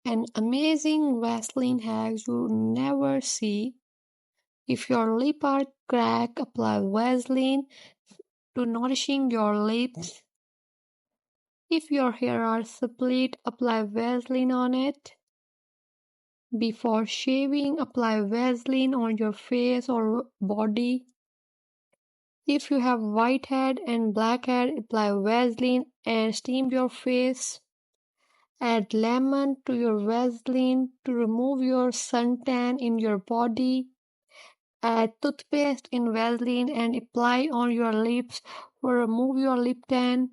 An amazing Vaseline hack you never see. If your lips are cracked, apply Vaseline to nourishing your lips. If your hair are split, apply Vaseline on it. Before shaving, apply Vaseline on your face or body. If you have white head and black head, apply Vaseline and steam your face. Add lemon to your Vaseline to remove your suntan in your body. Add toothpaste in Vaseline and apply on your lips to remove your lip tan.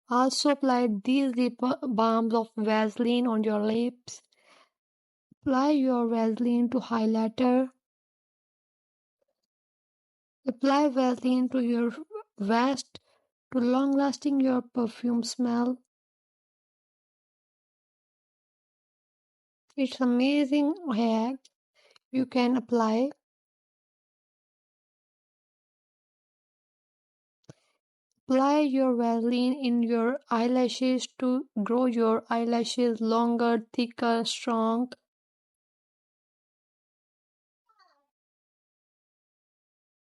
Also apply these lip balms of Vaseline on your lips. Apply your Vaseline to highlighter. Apply Vaseline to your vest to long lasting your perfume smell. It's amazing hack you can apply. Apply your Vaseline in your eyelashes to grow your eyelashes longer, thicker, strong.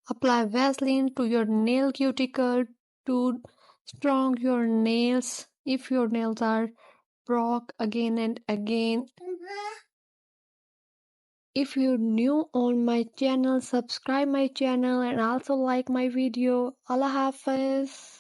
Apply Vaseline to your nail cuticle to strong your nails if your nails are broke again and again. If you're new on my channel, subscribe my channel and also like my video. Allah Hafiz.